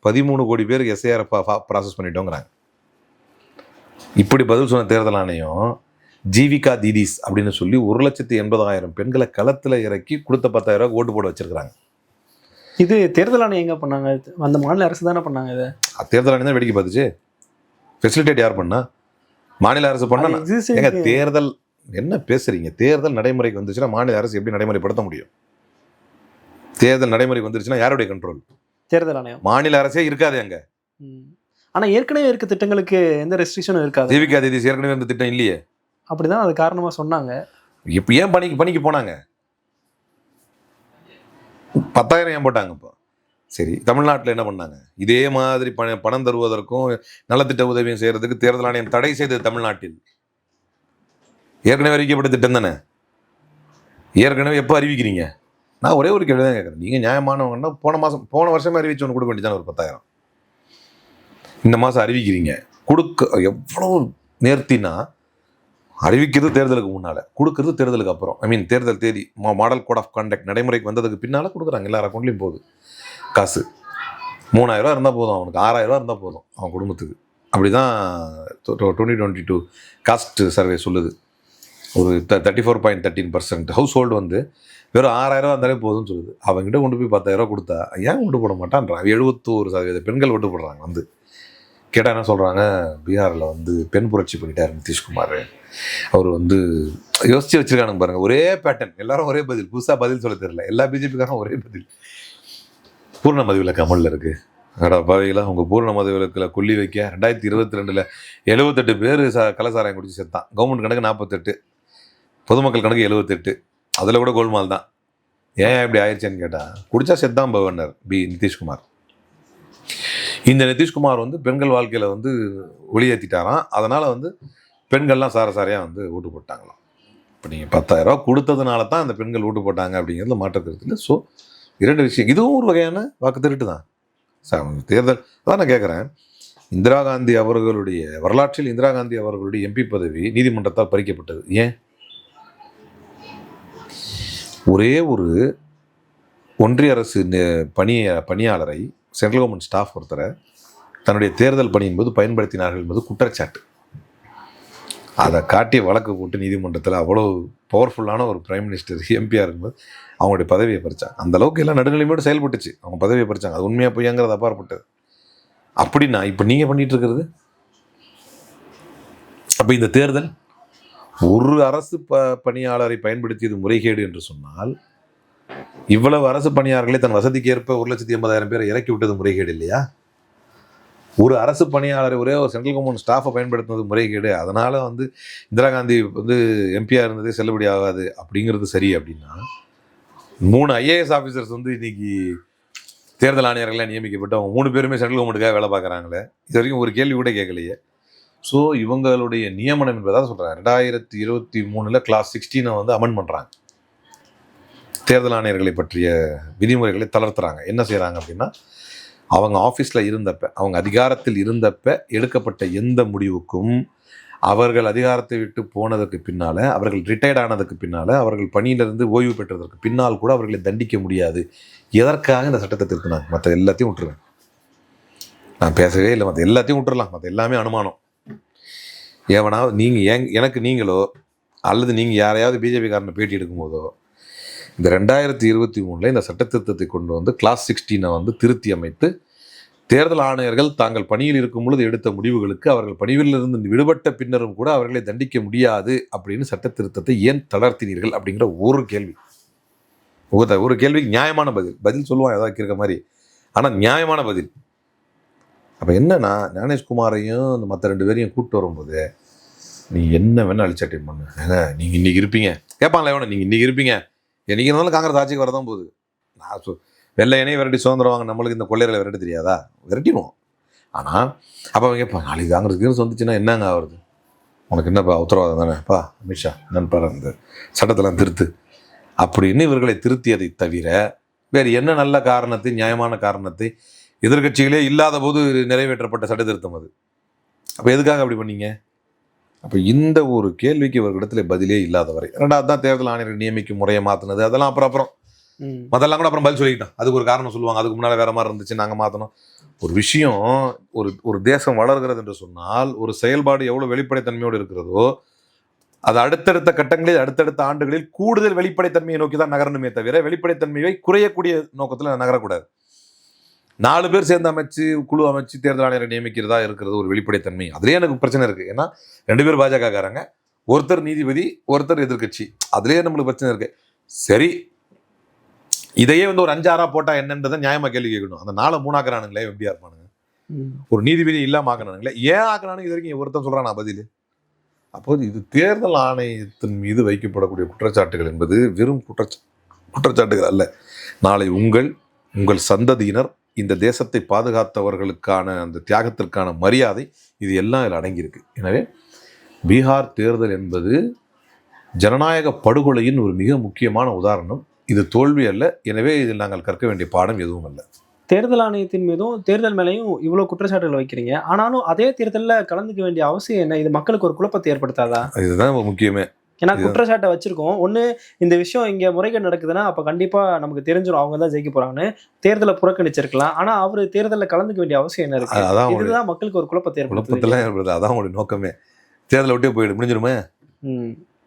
S4: 13 கோடி பேருக்கு எஸ்ஐஆர் ப்ராசஸ் பண்ணிட்டோங்கிறாங்க. இப்படி பதில் சொன்ன தேர்தல் ஆணையம் ஜீவிகா தீதீஸ் அப்படின்னு சொல்லி 1,80,000 பெண்களை களத்தில் இறக்கி கொடுத்த 10,000 ஓட்டு போட வச்சிருக்கிறாங்க.
S3: இது தேர்தல் ஆணையம் எங்கே பண்ணாங்க? அந்த மாநில அரசு தானே பண்ணாங்க. இதை
S4: தேர்தல் ஆணையம் தான் வேடிக்கை பார்த்துச்சு. ஃபெசிலிட்டேட் யார் பண்ணா? மாநில அரசு பண்ணா. எங்க தேர்தல் என்ன பேசுறீங்க? தேர்தல் நடைமுறைக்கு வந்துச்சுன்னா மாநில அரசு எப்படி நடைமுறைப்படுத்த முடியும்? தேர்தல் நடைமுறைக்கு வந்துருச்சுன்னா யாருடைய கண்ட்ரோல்?
S3: தேர்தல் ஆணையம்.
S4: மாநில அரசே இருக்காது அங்க.
S3: ஆனா ஏற்கனவே இருக்க திட்டங்களுக்கு எந்த ரெஸ்ட்ரிக்ஷனும் இருக்காது.
S4: ஜீவிகா தீதீஸ் ஏற்கனவே இந்த திட்டம் இல்லையே.
S3: அப்படிதான் அது காரணமா சொன்னாங்க.
S4: இப்போ ஏன் பணிக்கு போனாங்க? 10,000 ஏன் போட்டாங்க? இப்போ சரி, தமிழ்நாட்டில் என்ன பண்ணாங்க? இதே மாதிரி பணம் தருவதற்கும் நலத்திட்ட உதவியும் செய்யறதுக்கு தேர்தல் ஆணையம் தடை செய்தது தமிழ்நாட்டில். ஏற்கனவே அறிவிக்கப்பட்ட திட்டம் தானே. ஏற்கனவே எப்போ அறிவிக்கிறீங்க? நான் ஒரே ஒரு கேள்வி தான் கேட்குறேன். நீங்கள் நியாயமானவங்கன்னா போன வருஷமே அறிவிச்சு ஒன்று கொடுக்க வேண்டியதானே ஒரு 10,000. இந்த மாதம் அறிவிக்கிறீங்க, எவ்வளோ நேர்த்தினா அறிவிக்கிறது தேர்தலுக்கு முன்னால், கொடுக்கறது தேர்தலுக்கு அப்புறம். தேர்தல் தேதி மாடல் கோட் ஆஃப் கான்டக்ட் நடைமுறைக்கு வந்ததுக்கு பின்னால் கொடுக்குறாங்க. எல்லார் அக்கௌண்ட்லேயும் போகுது காசு. 3,000 இருந்தால் போதும், அவனுக்கு 6,000 இருந்தால் போதும் அவன் குடும்பத்துக்கு. அப்படி தான் 2022 காஸ்ட் சர்வே சொல்லுது. ஒரு 34.13% ஹவுஸ் ஹோல்டு வெறும் 6,000 இருந்தாலே போதும்னு சொல்லுது. அவங்ககிட்ட கொண்டு போய் 10,000 கொடுத்தா ஏன் ஓட்டு போட மாட்டான்றான். 71% பெண்கள் ஓட்டு போடுறாங்க. கேட்டால் என்ன சொல்கிறாங்க, பீகாரில் பெண் புரட்சி பண்ணிட்டார் நிதிஷ்குமார். அவர் யோசிச்சு வச்சிருக்கானுங்க பாருங்கள், ஒரே பேட்டர்ன், எல்லாரும் ஒரே பதில், புதுசாக பதில் சொல்ல தெரியல. எல்லா பிஜேபிக்காரும் ஒரே பதில். பூர்ண மதுவிலக்கு அமலில் இருக்குது. பாவிகளாக உங்கள் பூர்ண மதுவிலக்கில் கொல்லி வைக்க 2022 78 பேர் கள்ளசாராயம் குடிச்சு செத்தான். கவர்மெண்ட் கணக்கு 48, பொதுமக்கள் கணக்கு 78. அதில் கூட கோல்மால் தான். ஏன் இப்படி ஆயிடுச்சேன்னு கேட்டால், குடிச்சா செத்தான் பவனர் நிதிஷ்குமார். இந்த நிதிஷ்குமார் பெண்கள் வாழ்க்கையில் ஒளியேற்றிட்டாராம். அதனால் பெண்கள்லாம் சாரையாக ஓட்டு போட்டாங்களாம். இப்போ நீங்கள் 10,000 கொடுத்ததுனால தான் அந்த பெண்கள் ஓட்டு போட்டாங்க அப்படிங்கிறதுல மாற்றக்கிறது இல்லை. ஸோ 2 விஷயம், இதுவும் ஒரு வகையான வாக்கு திருட்டு தான். தேர்தல் அதான் நான் கேட்குறேன். இந்திரா காந்தி அவர்களுடைய வரலாற்றில் இந்திரா காந்தி அவர்களுடைய எம்பி பதவி நீதிமன்றத்தால் பறிக்கப்பட்டது. ஏன்? ஒரே ஒரு ஒன்றிய அரசு பணியாளரை சென்ட்ரல் கவர்மெண்ட் ஸ்டாஃப் ஒருத்தரை தன்னுடைய தேர்தல் பணியின் போது பயன்படுத்தினார்கள் என்பது குற்றச்சாட்டு. அதை காட்டி வழக்கு போட்டு நீதிமன்றத்தில் அவ்வளோ பவர்ஃபுல்லான ஒரு பிரைம் மினிஸ்டர் எம்பியாக இருக்கும்போது அவங்களுடைய பதவியை பறிச்சாங்க. அந்த அளவுக்கு எல்லாம் நடுநிலைமையோடு செயல்பட்டுச்சு. அவங்க பதவியை பறிச்சாங்க. அது உண்மையாக பொய்யாங்கிறது அப்பாற்பட்டது. அப்படின்னா இப்போ நீங்கள் பண்ணிட்டு இருக்கிறது, அப்போ இந்த தேர்தல் ஒரு அரசு பணியாளரை பயன்படுத்தியது முறைகேடு என்று சொன்னால், இவ்வளவு அரசு பணியாளர்களை தன் வசதிக்கு ஏற்ப 1,80,000 பேரை இறக்கி விட்டது முறைகேடு இல்லையா? ஒரு அரசு பணியாளரை ஒரே ஒரு சென்ட்ரல் கவர்மெண்ட் ஸ்டாஃபை பயன்படுத்தினது முறைகேடு, அதனால் இந்திரா காந்தி எம்பியாக இருந்ததே செல்லுபடி ஆகாது அப்படிங்கிறது சரி. அப்படின்னா 3 IAS ஆஃபீஸர்ஸ் இன்னைக்கு தேர்தல் ஆணையர்களாக நியமிக்கப்பட்டு அவங்க 3 பேருமே சென்ட்ரல் கவர்மெண்ட்டுக்காக வேலை பார்க்குறாங்களே, இது வரைக்கும் ஒரு கேள்வி கூட கேட்கலையே. ஸோ இவங்களுடைய நியமனம் என்பதாக சொல்கிறாங்க. 2023 கிளாஸ் 16 அமெண்ட் பண்ணுறாங்க. தேர்தல் ஆணையர்களை பற்றிய விதிமுறைகளை தளர்த்துறாங்க. என்ன செய்கிறாங்க அப்படின்னா, அவங்க ஆஃபீஸில் இருந்தப்ப, அவங்க அதிகாரத்தில் இருந்தப்ப எடுக்கப்பட்ட எந்த முடிவுக்கும் அவர்கள் அதிகாரத்தை விட்டு போனதற்கு பின்னால், அவர்கள் ரிட்டையர்ட் ஆனதுக்கு பின்னால், அவர்கள் பணியிலிருந்து ஓய்வு பெற்றதற்கு பின்னால் கூட அவர்களை தண்டிக்க முடியாது. எதற்காக இந்த சட்டத்தை திருத்தினாங்க? மற்ற எல்லாத்தையும் விட்டுருவேன், நான் பேசவே இல்லை. மற்ற எல்லாத்தையும் விட்டுறலாம், மற்ற எல்லாமே அனுமானம். ஏவனாவது நீங்கள் எனக்கு நீங்களோ அல்லது நீங்கள் யாரையாவது பிஜேபிக்காரனை பேட்டி எடுக்கும்போதோ இந்த 2023 இந்த சட்டத்திருத்தத்தை கொண்டு கிளாஸ் 16 திருத்தி அமைத்து தேர்தல் ஆணையர்கள் தாங்கள் பணியில் இருக்கும் பொழுது எடுத்த முடிவுகளுக்கு அவர்கள் பணியிலிருந்து விடுபட்ட பின்னரும் கூட அவர்களை தண்டிக்க முடியாது அப்படின்னு சட்டத்திருத்தத்தை ஏன் தளர்த்தினீர்கள் அப்படிங்கிற ஒரு கேள்வி. ஒரு கேள்விக்கு நியாயமான பதில் சொல்லுவான் ஏதாவது இருக்க மாதிரி, ஆனால் நியாயமான பதில். அப்போ என்னன்னா, ஞானேஷ்குமாரையும் இந்த மற்ற 2 பேரையும் கூப்பிட்டு வரும்போது நீ என்ன வேணால் அழிச்சாட்டியம் பண்ணு, நீங்கள் இன்றைக்கி இருப்பீங்க கேட்பாங்களே, வேணும் நீங்கள் இன்றைக்கி இருப்பீங்க, என்னைக்கு இருந்தாலும் காங்கிரஸ் ஆட்சிக்கு வரதான் போகுது. நான் வெள்ளையனே விரட்டி சுதந்திரம் வாங்க, நம்மளுக்கு இந்த கொள்ளையர்களை விரட்ட தெரியாதா? விரட்டிடுவோம். ஆனால் அப்போ அவங்க கேட்பாங்க, நாளைக்கு காங்கிரஸ் வந்துச்சுன்னா என்னங்க ஆகுறது, உனக்கு என்னப்பா உத்தரவாதம் தானேப்பா அமித்ஷா நண்பர் அந்த சட்டத்தெல்லாம் திருத்து அப்படின்னு இவர்களை திருத்தியதை தவிர வேறு என்ன நல்ல காரணத்தை, நியாயமான காரணத்தை, எதிர்கட்சிகளே இல்லாத போது நிறைவேற்றப்பட்ட சட்ட திருத்தம் அது. அப்போ எதுக்காக அப்படி பண்ணீங்க? அப்போ இந்த ஒரு கேள்விக்கு இவர்களிடத்துல பதிலே இல்லாத வரை. 2வது தான் தேர்தல் ஆணையர்கள் நியமிக்கும் முறையை மாற்றினது, அதெல்லாம் அப்புறம் மதெல்லாம் கூட அப்புறம் பதில் சொல்லிக்கிட்டோம். அதுக்கு ஒரு காரணம் சொல்லுவாங்க, அதுக்கு முன்னால் வேற மாதிரி இருந்துச்சு, நாங்கள் மாற்றணும். ஒரு விஷயம், ஒரு தேசம் வளர்கிறது என்று சொன்னால் ஒரு செயல்பாடு எவ்வளோ வெளிப்படைத்தன்மையோடு இருக்கிறதோ அது அடுத்தடுத்த கட்டங்களில் அடுத்தடுத்த ஆண்டுகளில் கூடுதல் வெளிப்படைத்தன்மையை நோக்கி தான் நகரணுமே தவிர வெளிப்படைத்தன்மையை குறையக்கூடிய நோக்கத்தில் நகரக்கூடாது. 4 பேர் சேர்ந்து அமைச்சு குழு அமைச்சு தேர்தல் ஆணையரை நியமிக்கிறதா இருக்கிறது ஒரு வெளிப்படைத்தன்மை. அதுலேயே எனக்கு பிரச்சனை இருக்குது. ஏன்னா 2 பேர் பாஜகக்காரங்க, ஒருத்தர் நீதிபதி, ஒருத்தர் எதிர்கட்சி, அதுலேயே நம்மளுக்கு பிரச்சனை இருக்குது. சரி, இதையே ஒரு 5-6 போட்டால் என்னன்றதை நியாயமாக கேள்வி கேட்கணும். அந்த 4 3 எப்படியா இருப்பானுங்க? ஒரு நீதிபதி இல்லாமல் ஆக்கினானுங்களே, ஏன் ஆக்கினானுங்க இது வரைக்கும் ஒருத்தன் சொல்கிறான் நான் பதில். அப்போது இது தேர்தல் ஆணையத்தின் மீது வைக்கப்படக்கூடிய குற்றச்சாட்டுகள் என்பது வெறும் குற்றச்சாட்டுகள் அல்ல. நாளை உங்கள் சந்ததியினர் இந்த தேசத்தை பாதுகாத்தவர்களுக்கான அந்த தியாகத்திற்கான மரியாதை இது எல்லாம் இதில் அடங்கியிருக்கு. எனவே பீகார் தேர்தல் என்பது ஜனநாயக படுகொலையின் ஒரு மிக முக்கியமான உதாரணம். இது தோல்வி அல்ல. எனவே இதில் நாங்கள் கற்க வேண்டிய பாடம் எதுவும் அல்ல.
S3: தேர்தல் ஆணையத்தின் மீதும் தேர்தல் மேலேயும் இவ்வளோ குற்றச்சாட்டுகள் வைக்கிறீங்க, ஆனாலும் அதே தேர்தலில் கலந்துக்க வேண்டிய அவசியம் என்ன? இது மக்களுக்கு ஒரு குழப்பத்தை ஏற்படுத்தாதா?
S4: இதுதான் முக்கியமே.
S3: ஏன்னா குற்றச்சாட்டை வச்சிருக்கோம், ஒன்று இந்த விஷயம் இங்கே முறைகேடு நடக்குதுன்னா அப்போ கண்டிப்பாக நமக்கு தெரிஞ்சிடும் அவங்க தான் ஜெயிக்க போகிறாங்கன்னு தேர்தலை புறக்கணிச்சிருக்கலாம். ஆனால் அவர் தேர்தலில் கலந்துக்க வேண்டிய அவசியம் என்ன இருக்கு? அதான் இதுதான் மக்களுக்கு ஒரு குழப்பத்தை
S4: ஏற்படுது. அதான் உங்களுடைய நோக்கமே. தேர்தலை விட்டே போயிடு முடிஞ்சிருமே.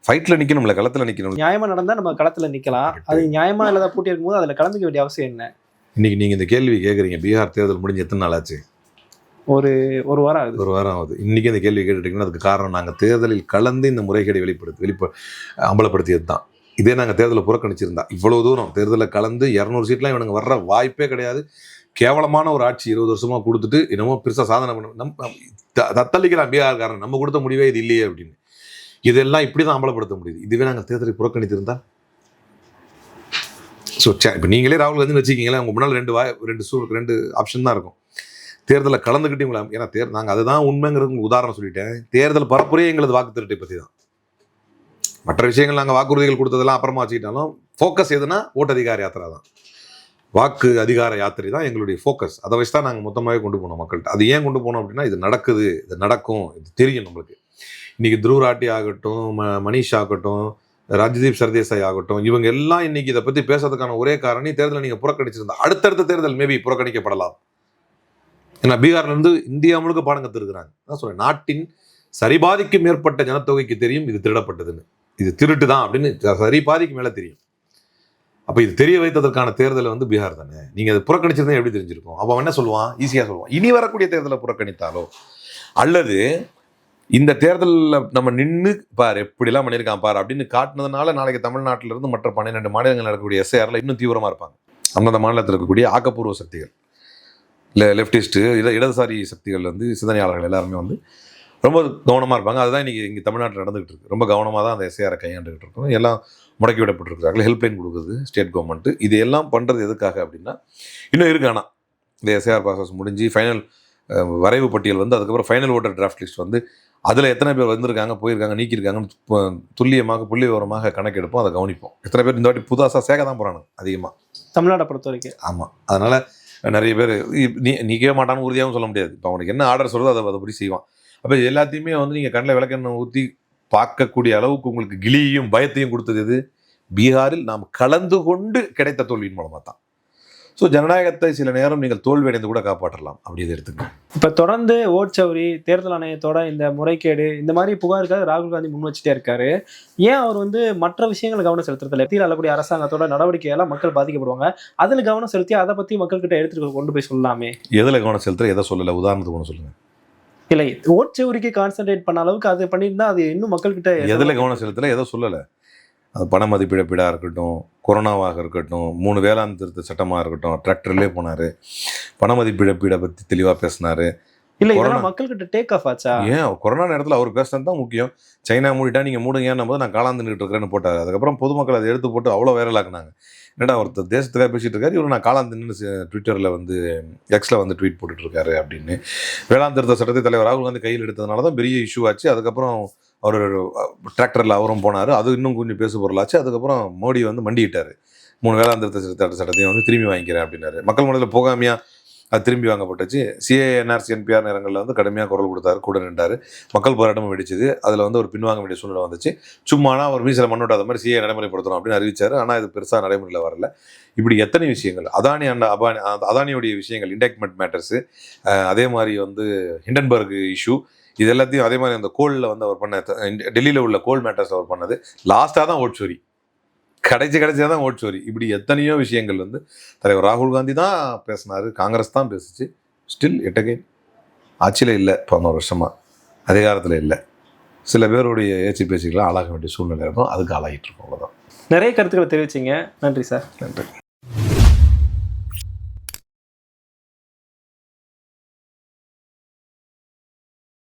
S4: ஃபைட்டில் நிற்கணும்ல, களத்தில் நிற்கணும்.
S3: நியாயமாக நடந்தால் நம்ம களத்தில் நிற்கலாம். அது நியாயமாக இல்லாத போட்டி இருக்கும்போது அதில் கலந்துக்க வேண்டிய அவசியம் என்ன?
S4: இன்னைக்கு நீங்கள் இந்த கேள்வி கேட்குறீங்க, பீகார் தேர்தல் முடிஞ்சு எத்தனை நாள் ஆச்சு?
S3: ஒரு வாரம் ஆகுது.
S4: ஒரு வாரம் ஆகுது. இன்றைக்கி இந்த கேள்வி கேட்டுட்டீங்கன்னா அதுக்கு காரணம் நாங்கள் தேர்தலில் கலந்து இந்த முறைகேடை அம்பலப்படுத்தியது தான். இதே நாங்கள் தேர்தலை புறக்கணிச்சிருந்தா இவ்வளோ தூரம் தேர்தலில் கலந்து 200 சீட்லாம் இவனுங்க வர்ற வாய்ப்பே கிடையாது. கேவலமான ஒரு ஆட்சி 20 வருஷமாக கொடுத்துட்டு என்னமோ பெருசாக சாதனை பண்ண தத்தளிக்கலாம் பீகார்காரன், நம்ம கொடுத்த முடிவே இது இல்லையே அப்படின்னு. இதெல்லாம் இப்படி தான் அமலப்படுத்த முடியுது. இதுவே நாங்கள் தேர்தலை புறக்கணித்திருந்தால் இப்போ நீங்களே ராகுல் காந்தி வச்சுக்கிங்களேன், உங்கள் முன்னால் 2 ஆப்ஷன் தான் இருக்கும். தேர்தலில் கலந்துக்கிட்டீங்களா? ஏன்னா நாங்கள் அதுதான் உண்மைங்கிறது உதாரணம் சொல்லிட்டேன். தேர்தல் பரப்புரையே எங்களது வாக்கு திருட்டை பற்றி தான். மற்ற விஷயங்கள் நாங்கள் வாக்குறுதிகள் கொடுத்ததெல்லாம் அப்புறமா வச்சுக்கிட்டாலும் ஃபோக்கஸ் எதுனா ஓட்டு அதிகார யாத்திரை தான், வாக்கு அதிகார யாத்திரை தான் எங்களுடைய ஃபோக்கஸ். அதை வச்சு தான் நாங்கள் மொத்தமாகவே கொண்டு போனோம் மக்கள்கிட்ட. அது ஏன் கொண்டு போனோம் அப்படின்னா, இது நடக்குது, இது நடக்கும், இது தெரியும் நம்மளுக்கு. இன்றைக்கி துருவ் ராட்டி ஆகட்டும், மனிஷ் ஆகட்டும், ராஜ்தீப் சர்தேசாய் ஆகட்டும், இவங்க எல்லாம் இன்னைக்கு இதை பற்றி பேசுறதுக்கான ஒரே காரணம் தேர்தலை நீங்கள் புறக்கணிச்சிருந்தா அடுத்தடுத்த தேர்தல் மேபி புறக்கணிக்கப்படலாம். ஏன்னா பீகார்லேருந்து இந்தியா முழுக்க பாடம் கற்றுருக்குறாங்க. நான் சொல்கிறேன், நாட்டின் சரிபாதிக்கு மேற்பட்ட ஜனத்தொகைக்கு தெரியும் இது திருடப்பட்டதுன்னு, இது திருட்டு தான் அப்படின்னு சரிபாதிக்கு மேலே தெரியும். அப்போ இது தெரிய வைத்ததற்கான தேர்தல் பீகார் தானே. நீங்கள் அதை புறக்கணிச்சிருந்தா எப்படி தெரிஞ்சிருக்கும்? அப்போ அவன் என்ன சொல்லுவான்? ஈஸியாக சொல்லுவான், இனி வரக்கூடிய தேர்தலை புறக்கணித்தாலோ அல்லது இந்த தேர்தலில் நம்ம நின்று பார் எப்படிலாம் பண்ணியிருக்கான் பார் அப்படின்னு காட்டினதுனால நாளைக்கு தமிழ்நாட்டிலிருந்து மற்ற 12 மாநிலங்கள் நடக்கக்கூடிய எஸ்ஐஆரில் இன்னும் தீவிரமாக இருப்பாங்க. அந்தந்த மாநிலத்தில் இருக்கக்கூடிய ஆக்கப்பூர்வ சக்திகள், இல்லை லெஃப்டிஸ்ட்டு, இடதுசாரி சக்திகள் சிந்தனையாளர்கள் எல்லாருமே ரொம்ப கவனமாக இருப்பாங்க. அதுதான் இங்கே தமிழ்நாட்டில் நடந்துகிட்டு இருக்கு. ரொம்ப கவனமாக தான் அந்த எஸ்ஐஆரை கையாண்டுகிட்டு இருக்கோம். எல்லாம் முடக்கி விடப்பட்டிருக்கிறார்கள். ஹெல்ப்லைன் கொடுக்குது ஸ்டேட் கவர்மெண்ட்டு. இது எல்லாம் பண்ணுறது எதுக்காக அப்படின்னா, இன்னும் இருக்கானா இந்த எஸ்ஐஆர் ப்ராசஸ் முடிஞ்சு ஃபைனல் வரைவு பட்டியல் அதுக்கப்புறம் ஃபைனல் ஓட்டர் டிராஃப்ட் லிஸ்ட் அதில் எத்தனை பேர் வந்திருக்காங்க, போயிருக்காங்க, நீக்கியிருக்காங்கன்னு துல்லியமாக புள்ளி விவரமாக கணக்கெடுப்போம். அதை கவனிப்போம். எத்தனை பேர் இந்த வாட்டி புதுசாக சேர்க்க தான் போகிறாங்க அதிகமாக
S3: தமிழ்நாட்டை பொறுத்த வரைக்கும்.
S4: ஆமாம், அதனால் நிறைய பேர் நீக்கவே மாட்டான்னு உறுதியாகவும் சொல்ல முடியாது. இப்போ அவனுக்கு என்ன ஆர்டர் சொல்கிறதோ அதை படி செய்வான். அப்போ எல்லாத்தையுமே நீங்கள் கண்ணில் விளக்கெண்ணெய் ஊற்றி பார்க்கக்கூடிய அளவுக்கு உங்களுக்கு கிளியையும் பயத்தையும் கொடுத்தது எது? பீகாரில் நாம் கலந்து கொண்டு கிடைத்த தோல்வியின் மூலமாக தான். ஸோ ஜனநாயகத்தை சில நேரம் நீங்கள் தோல்வி அடைந்து கூட காப்பாற்றலாம். அப்படி இதை எடுத்துங்க.
S3: இப்போ தொடர்ந்து ஓட்சவரி, தேர்தல் ஆணையத்தோட இந்த முறைகேடு, இந்த மாதிரி புகாருக்காக ராகுல் காந்தி முன் வச்சுட்டே இருக்காரு. ஏன் அவர் மற்ற விஷயங்களை கவனம் செலுத்துறதில்ல? மத்தியில் ஆளக்கூடிய அரசாங்கத்தோட நடவடிக்கையெல்லாம் மக்கள் பாதிக்கப்படுவாங்க, அதில் கவனம் செலுத்தி அதை பற்றி மக்கள்கிட்ட எடுத்துட்டு கொண்டு போய் சொல்லலாமே.
S4: எதில் கவனம் செலுத்துற, எதை சொல்லலை? உதாரணத்துக்கு ஒன்று சொல்லுங்கள்.
S3: இல்லை, ஓட்சவரிக்கு கான்சென்ட்ரேட் பண்ண அளவுக்கு அது பண்ணியிருந்தா அது இன்னும் மக்கள்கிட்ட
S4: எதில் கவனம் செலுத்தலை, எதை சொல்லலை? அது பண மதிப்பிழப்பீடாக இருக்கட்டும், கொரோனாவாக இருக்கட்டும், 3 வேளாண் திருத்த சட்டமாக இருக்கட்டும், டிராக்டர்லேயே போனார், பண மதிப்பிழப்பீடை பற்றி தெளிவாக பேசினார்.
S3: இல்லை, இதெல்லாம் மக்கள்கிட்ட டேக் ஆஃப் ஆச்சா? ஏன்
S4: கொரோனா நேரத்தில் அவர் பேசுனது தான் முக்கியம். சைனா மூடிட்டா நீங்கள் மூடுங்கன்னு போது நான் காலாந்துட்டு இருக்கிறேன்னு போட்டார். அதுக்கப்புறம் பொதுமக்கள் அதை எடுத்து போட்டு அவ்வளோ வைரலாக்குனாங்க. என்னடா ஒருத்தர் தேசத்துக்காக பேசிகிட்டு இருக்காரு, இவர் நான் காலாந்துன்னு ட்விட்டரில் எக்ஸில் ட்வீட் போட்டுட்ருக்காரு அப்படின்னு. வேளாண் திருத்த சட்டத்தை தலைவர் ராகுல் காந்தி கையில் எடுத்ததுனால தான் பெரிய இஷ்யூ ஆச்சு. அதுக்கப்புறம் அவர் டிராக்டரில் அவரும் போனார், அது இன்னும் கொஞ்சம் பேசு பொருளாச்சு. அதுக்கப்புறம் மோடி மண்டிக்கிட்டார், 3 வேளாண் திருத்த சட்டத்தையும் திரும்பி வாங்கிக்கிறேன் அப்படின்னாரு. மக்கள் மனதில் போகாமையா அது திரும்பி வாங்கப்பட்டுச்சு. சிஏ, என்ஆர்சி, என்பிஆர் நேரங்களில் கடுமையாக குரல் கொடுத்தாரு, கூட நின்றார். மக்கள் போராட்டமும் வெடிச்சது. அதில் ஒரு பின்வாங்க வேண்டிய சூழ்நிலை வந்துச்சு. சும்மானா ஒரு மீசில் மண்ணோட்டாத மாதிரி சிஏ நடைமுறைப்படுத்தணும் அப்படின்னு அறிவிச்சார். ஆனால் இது பெருசாக நடைமுறையில் வரல. இப்படி எத்தனை விஷயங்கள், அதானியோடைய விஷயங்கள், இண்டக்மெண்ட் மேட்டர்ஸு, அதே மாதிரி ஹிண்டன்பர்க் இஷ்யூ, இது எல்லாத்தையும் அதே மாதிரி அந்த கோலில் அவர் பண்ண, டெல்லியில் உள்ள கோல் மேட்டர்ஸ் அவர் பண்ணது, லாஸ்ட்டாக தான் ஓட்சோரி, கடைசியாக தான் ஓட்சோரி. இப்படி எத்தனையோ விஷயங்கள் தலைவர் ராகுல் காந்தி தான் பேசினார், காங்கிரஸ் தான் பேசிச்சு. ஸ்டில் எட்டகைன் ஆட்சியில் இல்லை, 11 வருஷமாக அதிகாரத்தில் இல்லை. சில பேருடைய ஏச்சி பேச்சுக்கெல்லாம் ஆளாக வேண்டிய சூழ்நிலை இருக்கும், அதுக்கு ஆளாகிட்டு இருக்கோம். அவ்வளோதான்.
S3: நிறைய கருத்துக்களை தெரிவிச்சிங்க. நன்றி சார்.
S4: நன்றி.